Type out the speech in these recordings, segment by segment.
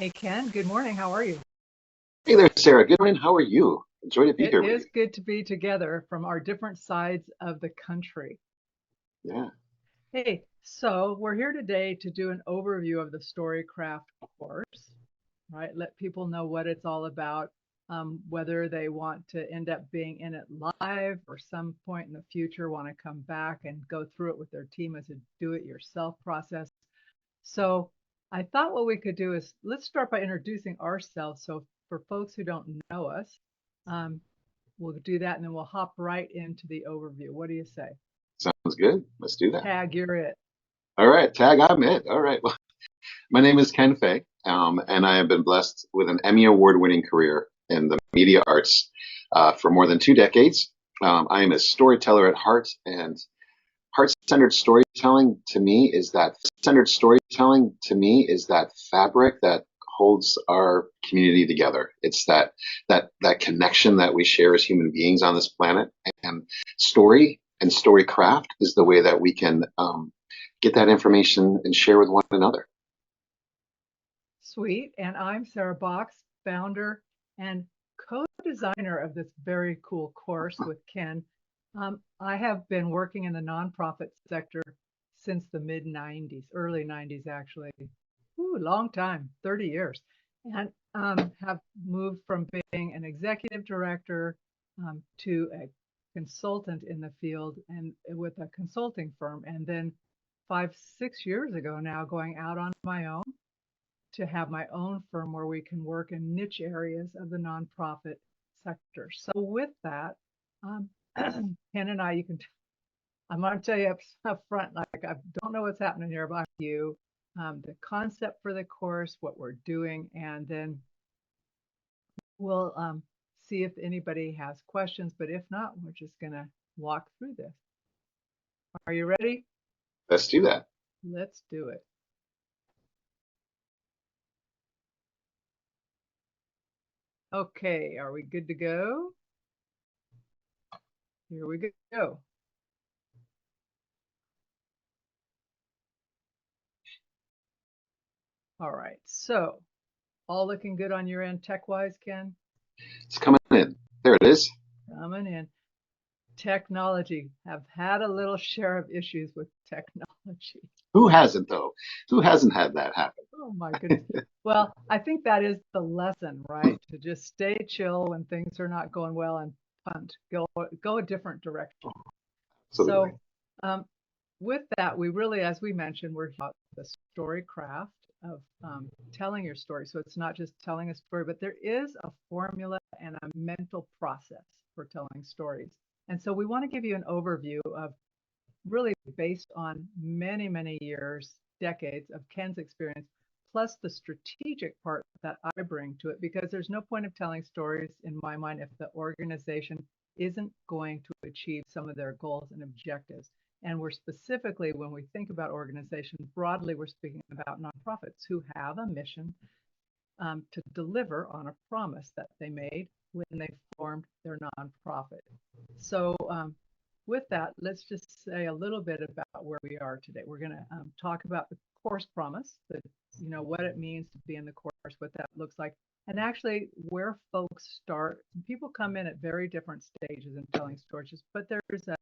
Hey Ken, good morning. How are you? Hey there, Sarah. Good morning. How are you? Enjoy to be It here with is you. good to be together from our different sides of the country. Yeah. Hey, so we're here today to do an overview of the StoryCraft course, right? Let people know what it's all about, whether they want to end up being in it live or some point in the future want to come back and go through it with their team as a do-it-yourself process. So I thought what we could do is let's start by introducing ourselves. So for folks who don't know us, um, we'll do that and then we'll hop right into the overview. What do you say? Sounds good. Let's do that. Tag, you're it. All right. Tag, I'm it. All right. Well, my name is Ken Fay, and I have been blessed with an Emmy Award-winning career in the media arts for more than 2 decades. I am a storyteller at heart, and heart-centered storytelling to me is that fabric that holds our community together. It's that connection that we share as human beings on this planet, and story and storycraft is the way that we can get that information and share with one another. Sweet. And I'm Sarah Box, founder and co-designer of this very cool course with Ken. I have been working in the nonprofit sector since the mid 90s, early 90s, actually. Ooh, long time, 30 years. And have moved from being an executive director to a consultant in the field and with a consulting firm. And then 5, 6 years ago now, going out on my own to have my own firm where we can work in niche areas of the nonprofit sector. So with that, um, Ken and I, I'm going to tell you up front, like I don't know what's happening here, but you, the concept for the course, what we're doing, and then we'll see if anybody has questions. But if not, we're just going to walk through this. Are you ready? Let's do that. Let's do it. Okay, are we good to go? Here we go. All right, so all looking good on your end tech-wise, Ken? It's coming in. There it is. Coming in. Technology. Have had a little share of issues with technology. Who hasn't though? Who hasn't had that happen? Oh my goodness. Well, I think that is the lesson, right? To just stay chill when things are not going well and punt, go a different direction. Absolutely. So, with that, we really, as we mentioned, we're about the story craft of telling your story. So it's not just telling a story, but there is a formula and a mental process for telling stories. And so we want to give you an overview of really based on many, many years, decades of Ken's experience, plus the strategic part that I bring to it, because there's no point of telling stories in my mind if the organization isn't going to achieve some of their goals and objectives. And we're specifically, when we think about organizations broadly, we're speaking about nonprofits who have a mission to deliver on a promise that they made when they formed their nonprofit. So with that, let's just say a little bit about where we are today. We're going to talk about the course promise, what it means to be in the course, what that looks like, and actually where folks start. People come in at very different stages in telling stories, but there's a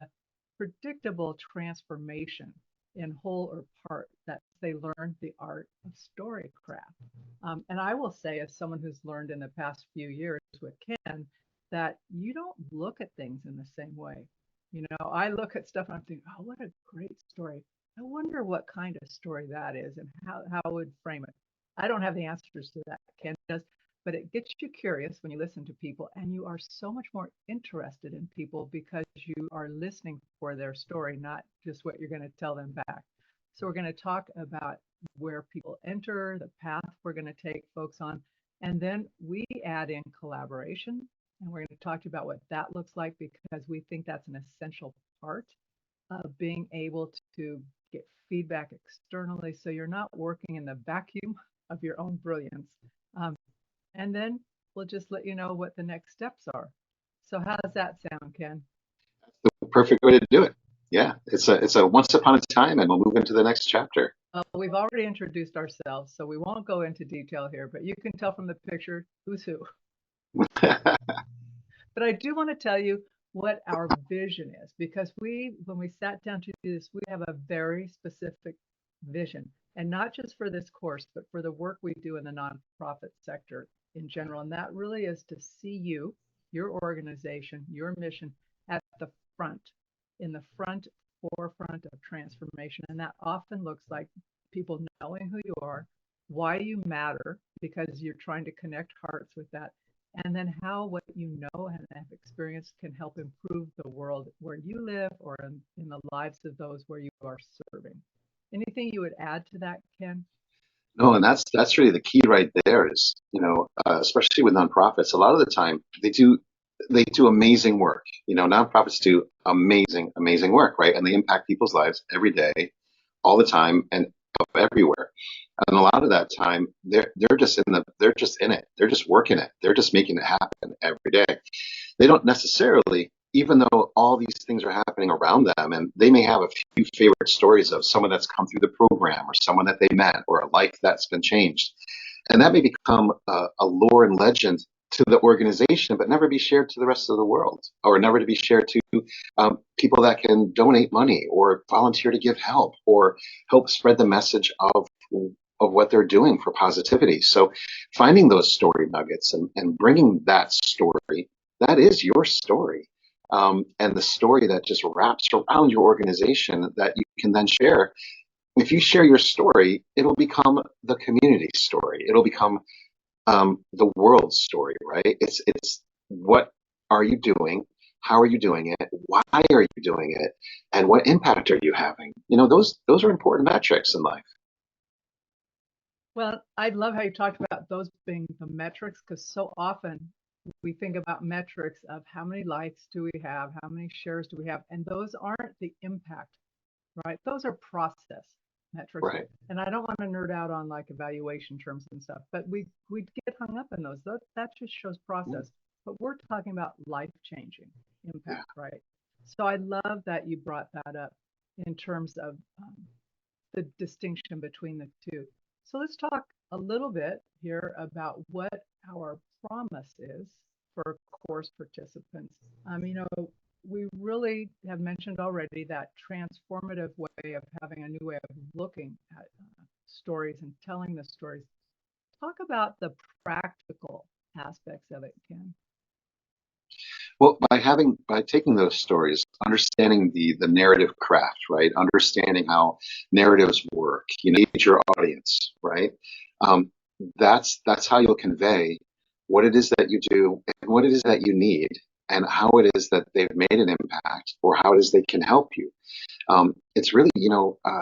predictable transformation in whole or part that they learn the art of storycraft. And I will say, as someone who's learned in the past few years with Ken, that you don't look at things in the same way. I look at stuff and I'm thinking, oh, what a great story. I wonder what kind of story that is and how I would frame it. I don't have the answers to that. Ken does, but it gets you curious when you listen to people, and you are so much more interested in people because you are listening for their story, not just what you're going to tell them back. So we're going to talk about where people enter, the path we're going to take folks on, and then we add in collaboration. And we're going to talk about what that looks like because we think that's an essential part of being able to get feedback externally so you're not working in the vacuum of your own brilliance. Um, and then we'll just let you know what the next steps are. So how does that sound, Ken? The perfect way to do it. Yeah. It's a once upon a time and we'll move into the next chapter. We've already introduced ourselves, so we won't go into detail here, but you can tell from the picture who's who. But I do want to tell you what our vision is, because when we sat down to do this, we have a very specific vision, and not just for this course, but for the work we do in the nonprofit sector in general. And that really is to see you, your organization, your mission at the front, in the forefront of transformation. And that often looks like people knowing who you are, why you matter, because you're trying to connect hearts with that, and then how what you know and have experienced can help improve the world where you live or in the lives of those where you are serving. Anything you would add to that, Ken? No, and that's really the key right there is, especially with nonprofits, a lot of the time they do amazing work. Nonprofits do amazing work, right? And they impact people's lives every day, all the time, and everywhere. And a lot of that time, they're just in it. They're just working it. They're just making it happen every day. They don't necessarily, even though all these things are happening around them, and they may have a few favorite stories of someone that's come through the program or someone that they met or a life that's been changed. And that may become a lore and legend to the organization, but never be shared to the rest of the world, or never to be shared to people that can donate money or volunteer to give help or help spread the message of what they're doing for positivity. So finding those story nuggets and bringing that story, that is your story. And the story that just wraps around your organization that you can then share. If you share your story, it'll become the community story. It'll become the world's story, right? It's what are you doing? How are you doing it? Why are you doing it? And what impact are you having? Those are important metrics in life. Well, I love how you talked about those being the metrics, because so often we think about metrics of how many likes do we have, how many shares do we have, and those aren't the impact, right? Those are process metrics. Right. And I don't want to nerd out on like evaluation terms and stuff, but we get hung up in those. That just shows process. But we're talking about life changing Yeah. impact, right? So I love that you brought that up in terms of the distinction between the two. So let's talk a little bit here about what our promise is for course participants. We really have mentioned already that transformative way of having a new way of looking at stories and telling the stories. Talk about the practical aspects of it, Ken. Well, by taking those stories, understanding the narrative craft, right? Understanding how narratives work, engage your audience, right? Um, that's how you'll convey what it is that you do and what it is that you need and how it is that they've made an impact or how it is they can help you. It's really,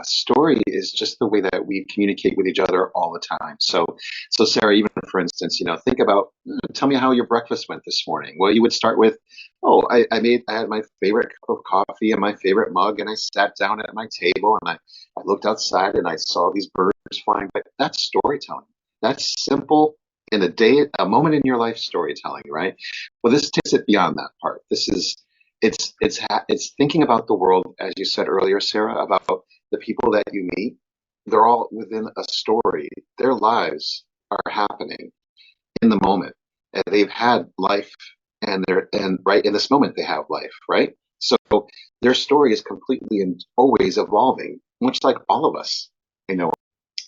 story is just the way that we communicate with each other all the time. So Sarah, even for instance, think about, tell me how your breakfast went this morning. Well, you would start with, oh, I had my favorite cup of coffee and my favorite mug, and I sat down at my table and I looked outside and I saw these birds flying. But that's storytelling. That's simple in a moment in your life storytelling, right? Well, this takes it beyond that part. It's thinking about the world, as you said earlier, Sarah, about the people that you meet. They're all within a story. Their lives are happening in the moment, and they've had life, and right in this moment they have life, right? So their story is completely and always evolving, much like all of us, you know.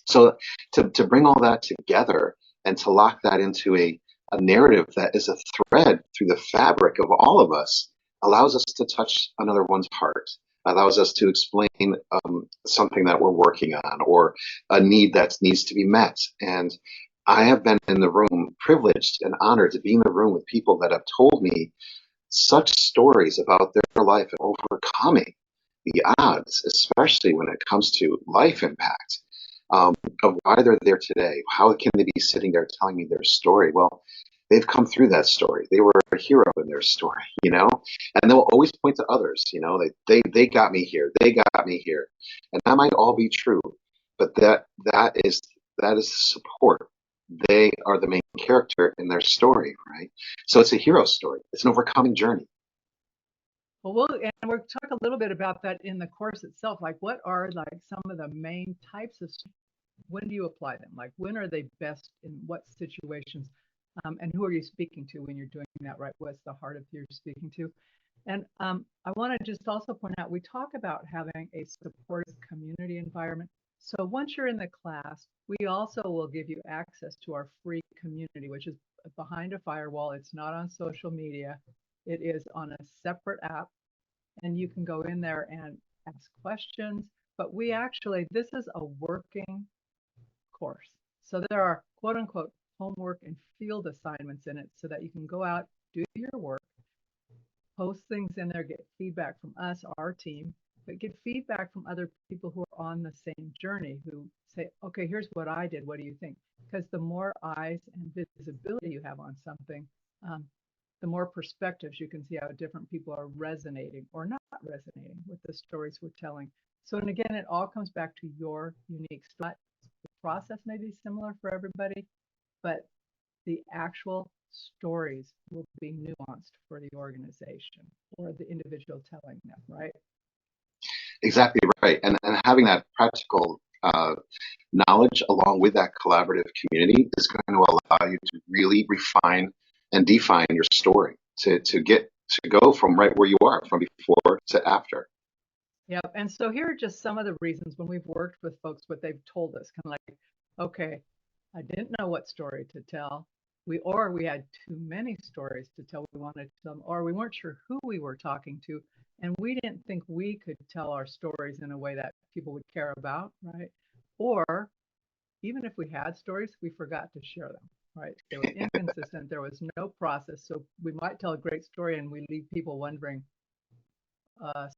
So to bring all that together and to lock that into a narrative that is a thread through the fabric of all of us allows us to touch another one's heart, allows us to explain something that we're working on or a need that needs to be met. And I have been in the room, privileged and honored to be in the room with people that have told me such stories about their life and overcoming the odds, especially when it comes to life impact, of why they're there today. How can they be sitting there telling me their story? Well, they've come through that story. They were a hero in their story, and they'll always point to others, they got me here. They got me here. And that might all be true, but that is support. They are the main character in their story, right? So it's a hero story. It's an overcoming journey. And we'll talk a little bit about that in the course itself. Like, what are like some of the main types of, when do you apply them? Like, when are they best in what situations? And who are you speaking to when you're doing that, right? What's the heart of who you're speaking to? And I want to just also point out, we talk about having a supportive community environment. So once you're in the class, we also will give you access to our free community, which is behind a firewall. It's not on social media. It is on a separate app, and you can go in there and ask questions. But we actually, this is a working course. So there are quote unquote homework and field assignments in it so that you can go out, do your work, post things in there, get feedback from us, our team, but get feedback from other people who are on the same journey, who say, okay, here's what I did. What do you think? Because the more eyes and visibility you have on something, um, the more perspectives you can see how different people are resonating or not resonating with the stories we're telling. So, and again, it all comes back to your unique story. The process may be similar for everybody, but the actual stories will be nuanced for the organization or the individual telling them, right? Exactly right. And having that practical knowledge along with that collaborative community is going to allow you to really refine and define your story to get to go from right where you are from before to after. Yep. And so here are just some of the reasons when we've worked with folks, what they've told us, kind of like, okay, I didn't know what story to tell. We had too many stories to tell. We wanted to tell them, or we weren't sure who we were talking to, and we didn't think we could tell our stories in a way that people would care about, right? Or even if we had stories, we forgot to share them, right? They were inconsistent. There was no process. So we might tell a great story and we leave people wondering,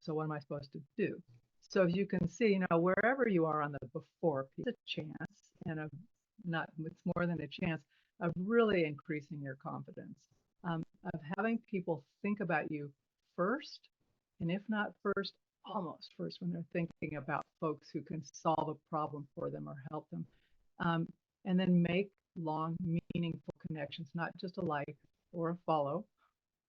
so what am I supposed to do? So as you can see, wherever you are on the before, it's a chance, and it's more than a chance of really increasing your confidence, of having people think about you first, and if not first, almost first when they're thinking about folks who can solve a problem for them or help them, um, and then make long, meaningful connections, not just a like or a follow,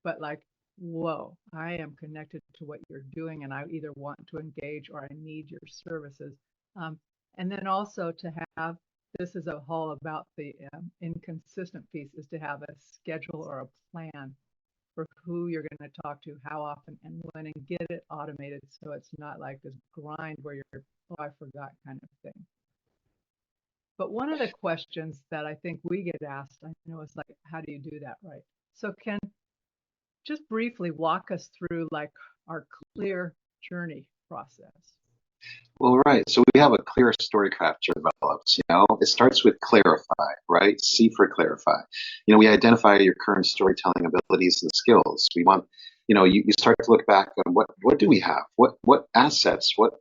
but like, whoa, I am connected to what you're doing and I either want to engage or I need your services. And then also to have, this is a whole about the inconsistent piece, is to have a schedule or a plan for who you're going to talk to, how often, and when, and get it automated so it's not like this grind where you're, oh, I forgot kind of thing. But one of the questions that I think we get asked, I know, is like, how do you do that right? So Ken, just briefly walk us through like our clear journey process. Well, right. So we have a clear StoryCraft developed. It starts with clarify, right? C for clarify. We identify your current storytelling abilities and skills. We want, you start to look back on what do we have? What assets? What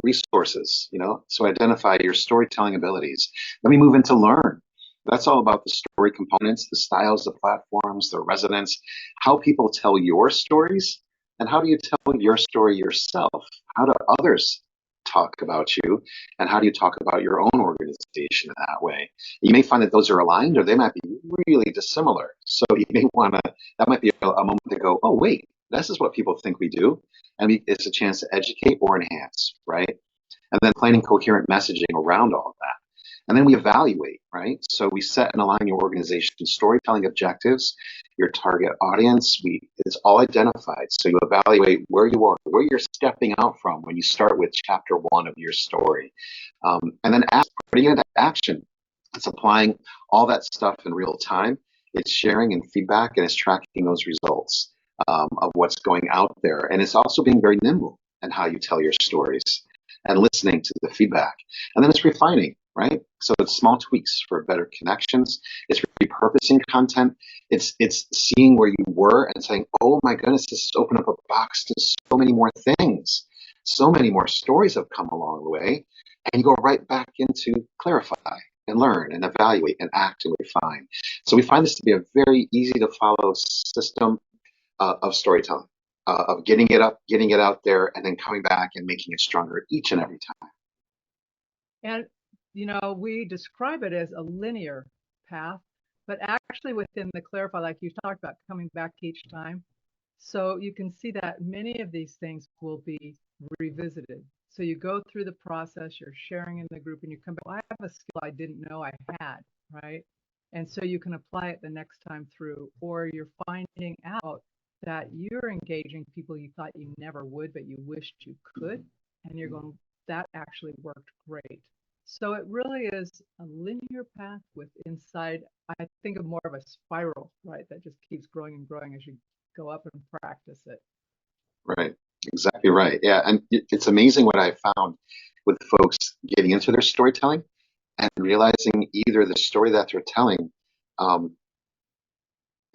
resources? So identify your storytelling abilities. Then we move into learn. That's all about the story components, the styles, the platforms, the resonance, how people tell your stories, and how do you tell your story yourself? How do others talk about you, and how do you talk about your own organization in that way? You may find that those are aligned or they might be really dissimilar. So you may want to, that might be a moment to go, oh, wait, this is what people think we do. And it's a chance to educate or enhance, right? And then planning coherent messaging around all of that. And then we evaluate, right? So we set and align your organization's storytelling objectives, your target audience. It's all identified. So you evaluate where you are, where you're stepping out from when you start with chapter 1 of your story. And then putting it into action. It's applying all that stuff in real time. It's sharing and feedback, and it's tracking those results of what's going out there. And it's also being very nimble in how you tell your stories and listening to the feedback. And then it's refining, right? So it's small tweaks for better connections. It's repurposing content. It's seeing where you were and saying, oh my goodness, this has opened up a box to so many more things. So many more stories have come along the way. And you go right back into clarify and learn and evaluate and act and refine. So we find this to be a very easy to follow system of storytelling, of getting it up, getting it out there, and then coming back and making it stronger each and every time. And, we describe it as a linear path, but actually within the clarify, like you talked about, coming back each time, So you can see that many of these things will be revisited. So you go through the process, you're sharing in the group, and you come back, well, I have a skill I didn't know I had, right? And so you can apply it the next time through, or you're finding out that you're engaging people you thought you never would, but you wished you could. And you're going, that actually worked great. So it really is a linear path with inside, I think of more of a spiral, right? That just keeps growing and growing as you go up and practice it. Right. Exactly right. Yeah. And it's amazing what I found with folks getting into their storytelling and realizing either the story that they're telling um,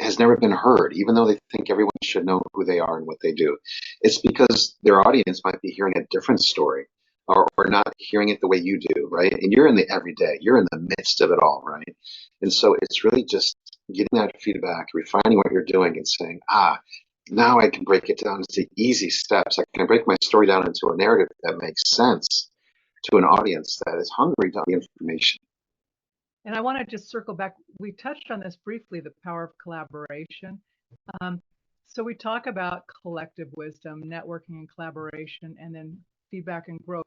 has never been heard, even though they think everyone should know who they are and what they do. It's because their audience might be hearing a different story or not hearing it the way you do, right? And you're in the everyday, you're in the midst of it all, right? And so it's really just getting that feedback, refining what you're doing and saying, now I can break it down into easy steps. I can break my story down into a narrative that makes sense to an audience that is hungry to the information. And I want to just circle back. We touched on this briefly, the power of collaboration. Um, so we talk about collective wisdom, networking and collaboration, and then feedback and growth.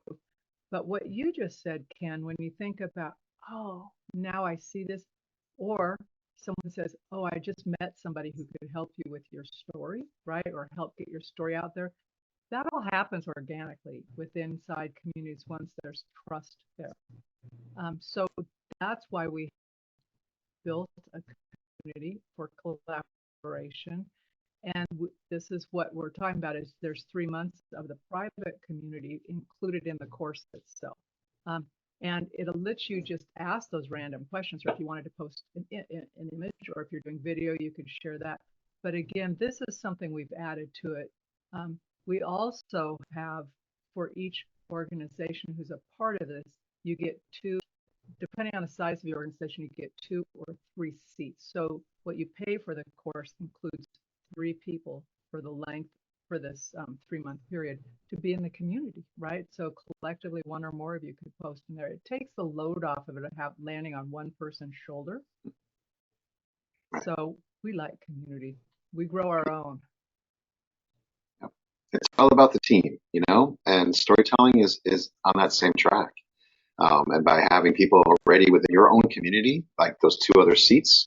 But what you just said, Ken, when you think about, oh, now I see this, or someone says, oh, I just met somebody who could help you with your story, right? Or help get your story out there. That all happens organically with inside communities once there's trust there. So that's why we built a community for collaboration. And this is what we're talking about is there's 3 months of the private community included in the course itself. Um, and it'll let you just ask those random questions, or if you wanted to post an image, or if you're doing video, you could share that. But again, this is something we've added to it. We also have, for each organization who's a part of this, you get two, depending on the size of your organization, you get 2 or 3 seats. So what you pay for the course includes 3 people for the length for this 3-month period to be in the community, right? So collectively, one or more of you could post in there. It takes the load off of it of landing on one person's shoulder. So we like community. We grow our own. It's all about the team, and storytelling is on that same track. And by having people already within your own community, like those 2 other seats,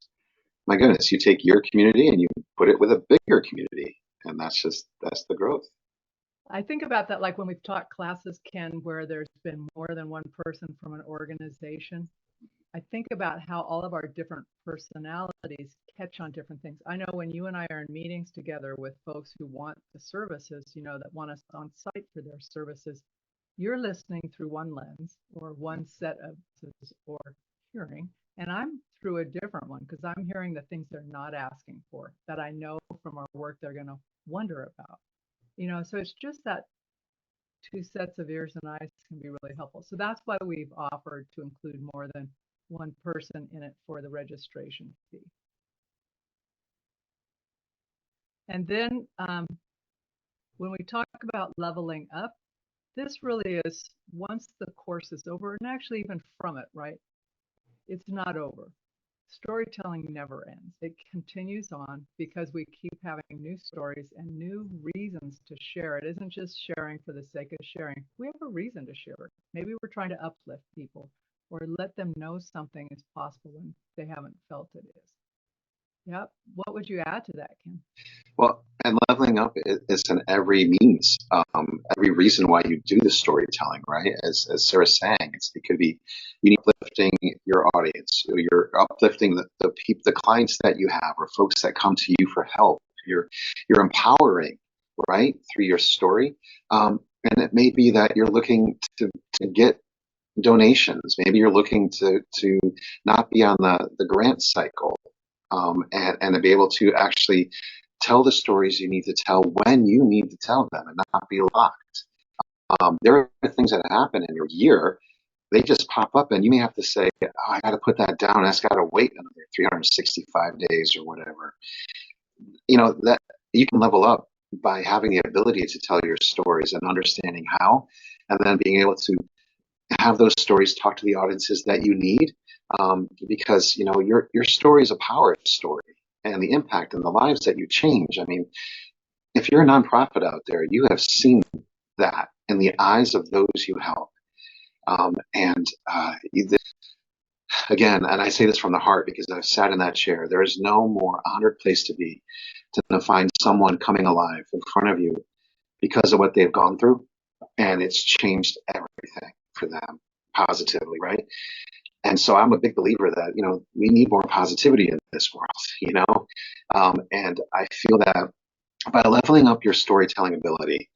my goodness, you take your community and you put it with a bigger community. And that's the growth. I think about that like when we've taught classes, Ken, where there's been more than one person from an organization. I think about how all of our different personalities catch on different things. I know when you and I are in meetings together with folks who want the services, that want us on site for their services, you're listening through one lens or one set of or hearing, and I'm through a different one because I'm hearing the things they're not asking for that I know from our work they're going to wonder about. So it's just that 2 sets of ears and eyes can be really helpful. So that's why we've offered to include more than one person in it for the registration fee. And then when we talk about leveling up, this really is once the course is over, and actually even from it, right? It's not over. Storytelling never ends. It continues on because we keep having new stories and new reasons to share. It isn't just sharing for the sake of sharing. We have a reason to share. Maybe we're trying to uplift people or let them know something is possible when they haven't felt it is. Yep. What would you add to that, Kim? Well, and leveling up is in every means, every reason why you do the storytelling, right? As Sarah's saying, it could be you uplifting your audience, you're uplifting the clients that you have, or folks that come to you for help. You're empowering, right, through your story. And it may be that you're looking to get donations. Maybe you're looking to not be on the grant cycle, and to be able to actually tell the stories you need to tell when you need to tell them and not be locked. There are things that happen in your year, they just pop up, and you may have to say, oh, I got to put that down. That's got to wait another 365 days or whatever. That you can level up by having the ability to tell your stories and understanding how, and then being able to have those stories talk to the audiences that you need, because your story is a power story, and the impact and the lives that you change. I mean, if you're a nonprofit out there, you have seen that in the eyes of those you help. And again, and I say this from the heart because I've sat in that chair, there is no more honored place to be to find someone coming alive in front of you because of what they've gone through. And it's changed everything for them positively, right? And so I'm a big believer that, we need more positivity in this world, and I feel that by leveling up your storytelling ability,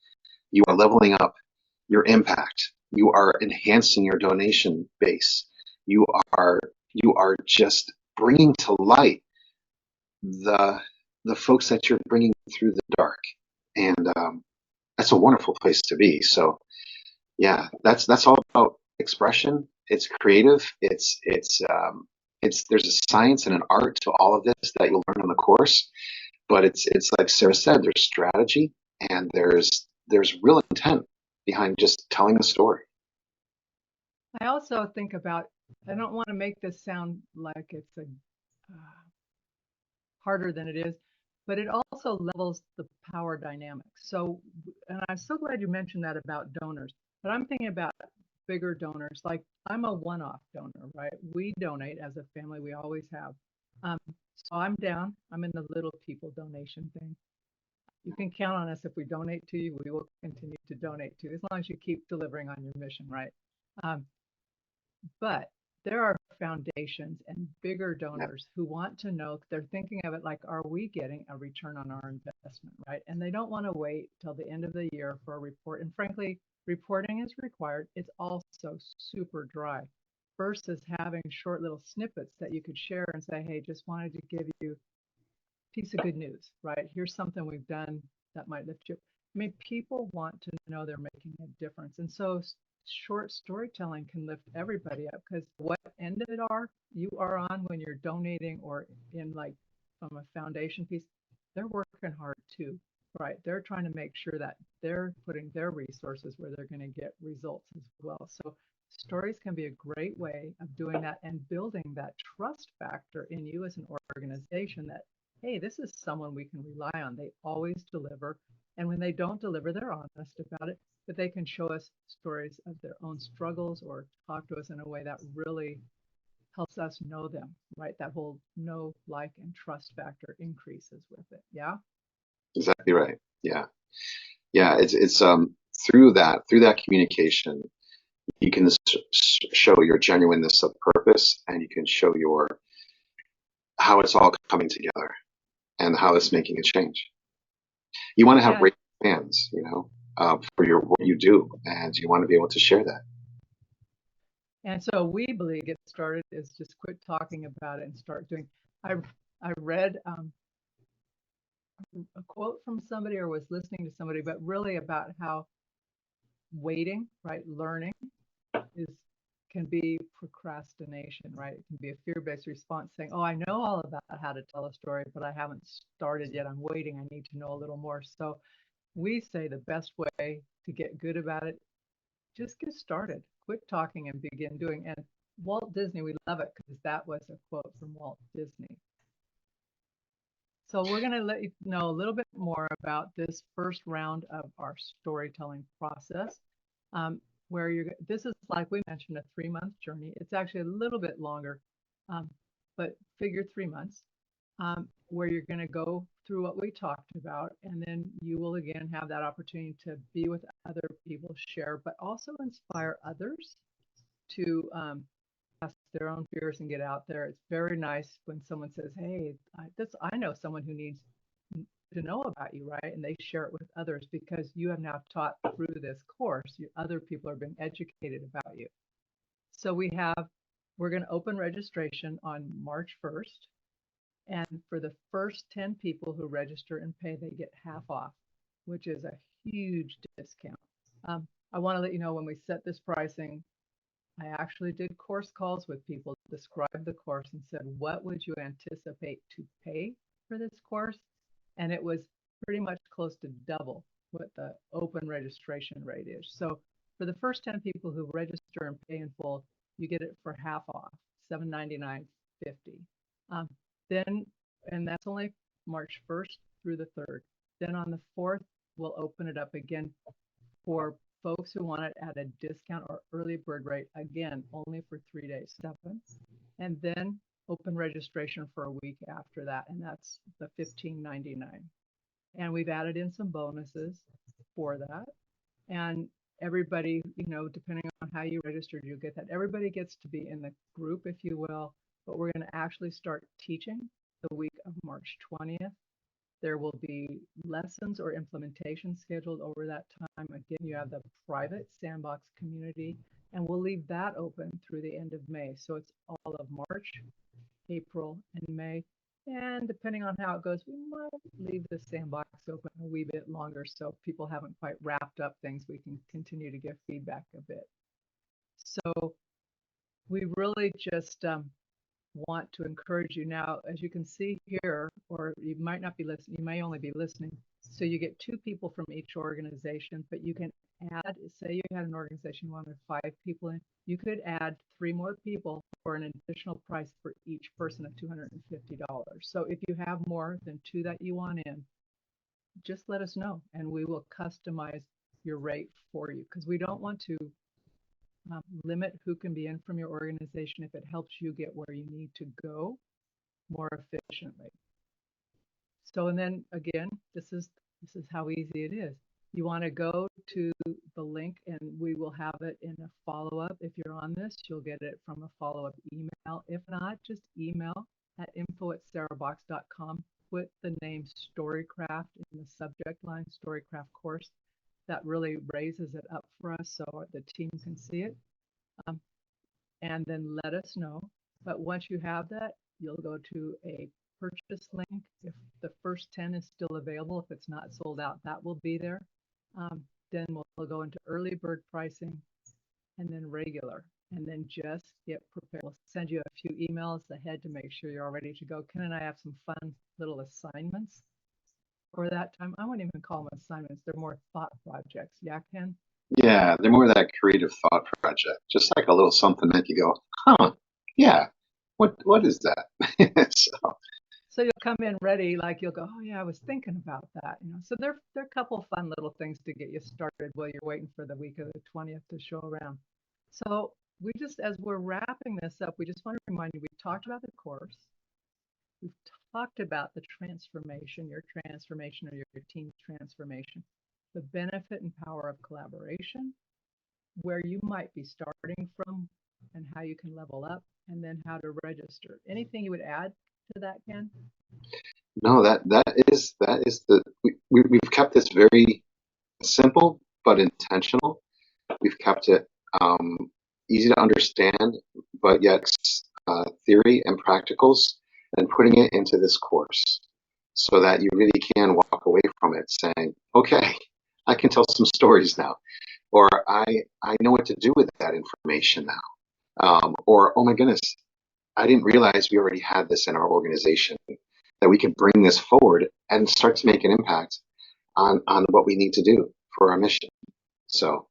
you are leveling up your impact. You are enhancing your donation base. You are you are just bringing to light the the folks that you're bringing through the dark, and that's a wonderful place to be. So yeah, that's all about expression. It's creative. It's there's a science and an art to all of this that you'll learn in the course. But it's like Sarah said, there's strategy and there's real intent behind just telling a story. I also think about, I don't want to make this sound like it's harder than it is, but it also levels the power dynamics. So, and I'm so glad you mentioned that about donors, but I'm thinking about bigger donors. Like I'm a one-off donor, right? We donate as a family, we always have. So I'm down. I'm in the little people donation thing. You can count on us. If we donate to you, we will continue to donate to you as long as you keep delivering on your mission, right? Um, but there are foundations and bigger donors who want to know, they're thinking of it like, are we getting a return on our investment, right? And they don't want to wait till the end of the year for a report. And frankly, reporting is required. It's also super dry versus having short little snippets that you could share and say, hey, just wanted to give you a piece of good news, right? Here's something we've done that might lift you. I mean, people want to know they're making a difference. And so short storytelling can lift everybody up because what end of it you are on when you're donating or in like from a foundation piece, they're working hard too, right? They're trying to make sure that they're putting their resources where they're going to get results as well. So stories can be a great way of doing that and building that trust factor in you as an organization that, hey, this is someone we can rely on. They always deliver. And when they don't deliver, they're honest about it, but they can show us stories of their own struggles or talk to us in a way that really helps us know them, right? That whole know, like, and trust factor increases with it. Yeah. Exactly right. Yeah. Yeah. It's through that communication, you can show your genuineness of purpose, and you can show your how it's all coming together and how it's making a change. You want to have Yeah. great fans, for your what you do, and you want to be able to share that. And so we believe get started is just quit talking about it and start doing. I I read a quote from somebody or was listening to somebody, but really about how waiting, right, learning is can be procrastination, right? It can be a fear-based response saying, "Oh, I know all about how to tell a story, but I haven't started yet. I'm waiting. I need to know a little more." So we say the best way to get good about it, just get started. Quit talking and begin doing. And Walt Disney, we love it because that was a quote from Walt Disney. So we're going to let you know a little bit more about this first round of our storytelling process, where this is, like we mentioned, a 3-month journey. It's actually a little bit longer, but figure 3 months, where you're going to go through what we talked about, and then you will again have that opportunity to be with other people, share, but also inspire others to their own fears and get out there. It's very nice when someone says, "Hey, I know someone who needs to know about you," right? And they share it with others because you have now taught through this course. Other people are being educated about you. So we're going to open registration on March 1st. And for the first 10 people who register and pay, they get half off, which is a huge discount. I want to let you know when we set this pricing, I actually did course calls with people, described the course and said, what would you anticipate to pay for this course? And it was pretty much close to double what the open registration rate is. So for the first 10 people who register and pay in full, you get it for half off, $799.50. Then, and that's only March 1st through the 3rd. Then on the 4th, we'll open it up again for folks who want it at a discount or early bird rate, again, only for 3 days, 7th. And then open registration for a week after that, and that's the $15.99. And we've added in some bonuses for that. And everybody, depending on how you registered, you'll get that. Everybody gets to be in the group, if you will, but we're going to actually start teaching the week of March 20th. There will be lessons or implementation scheduled over that time. Again, you have the private sandbox community, and we'll leave that open through the end of May. So it's all of March, April, and May. And depending on how it goes, we might leave the sandbox open a wee bit longer so people haven't quite wrapped up things. We can continue to give feedback a bit. So we really just want to encourage you now, as you can see here, or you might not be listening, you may only be listening. So you get 2 people from each organization, but you can add, say you had an organization you wanted 5 people in, you could add 3 more people for an additional price for each person of $250. So if you have more than 2 that you want in, just let us know and we will customize your rate for you, because we don't want to limit who can be in from your organization if it helps you get where you need to go more efficiently. So, and then again, this is how easy it is. You want to go to the link and we will have it in a follow-up. If you're on this, you'll get it from a follow-up email. If not, just email at info@sarahbox.com. Put the name StoryCraft in the subject line, StoryCraft course. That really raises it up for us so the team can see it. And then let us know. But once you have that, you'll go to a purchase link. If the first 10 is still available, if it's not sold out, that will be there. Then we'll go into early bird pricing and then regular. And then just get prepared. We'll send you a few emails ahead to make sure you're all ready to go. Ken and I have some fun little assignments for that time. I wouldn't even call them assignments. They're more thought projects. Yeah, Ken? Yeah, they're more that creative thought project, just like a little something that you go, huh, yeah, what is that? So you'll come in ready, like you'll go, oh yeah, I was thinking about that. So they're a couple fun little things to get you started while you're waiting for the week of the 20th to show around. So we just, as we're wrapping this up, we just want to remind you, we talked about the course. We've talked about the transformation, your transformation or your team's transformation, the benefit and power of collaboration, where you might be starting from and how you can level up, and then how to register. Anything you would add to that, Ken? No, we've kept this very simple but intentional. We've kept it easy to understand, but yet theory and practicals, and putting it into this course so that you really can walk away from it saying, okay, I can tell some stories now, or I know what to do with that information now, or oh my goodness, I didn't realize we already had this in our organization, that we could bring this forward and start to make an impact on what we need to do for our mission. So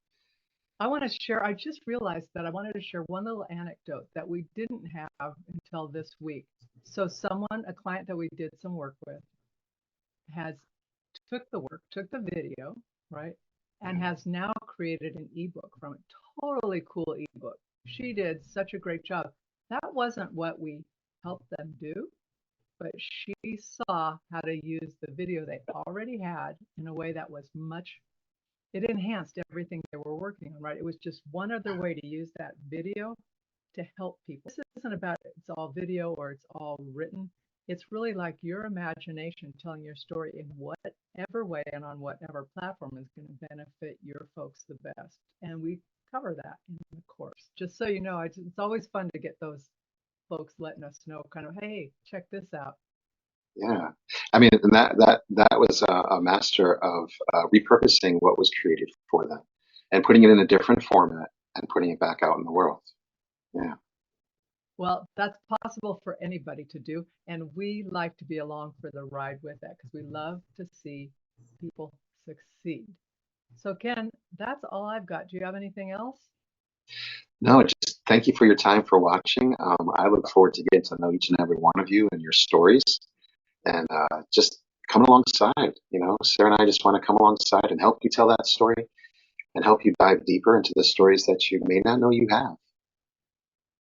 I want to share, I just realized that I wanted to share one little anecdote that we didn't have until this week. So a client that we did some work with, took the video, right, and has now created an ebook from it. Totally cool ebook. She did such a great job. That wasn't what we helped them do, but she saw how to use the video they already had in a way that was it enhanced everything they were working on, right? It was just one other way to use that video to help people. This isn't about it's all video or it's all written. It's really like your imagination telling your story in whatever way and on whatever platform is going to benefit your folks the best. And we cover that in the course. Just so you know, it's always fun to get those folks letting us know, kind of, hey, check this out. yeah, I mean, and that was a master of repurposing what was created for them and putting it in a different format and putting it back out in the world. Yeah. Well, that's possible for anybody to do, and we like to be along for the ride with that because we love to see people succeed. So Ken, that's all I've got. Do you have anything else? No, just thank you for your time for watching. I look forward to getting to know each and every one of you and your stories, and just coming alongside. Sarah and I just want to come alongside and help you tell that story and help you dive deeper into the stories that you may not know you have.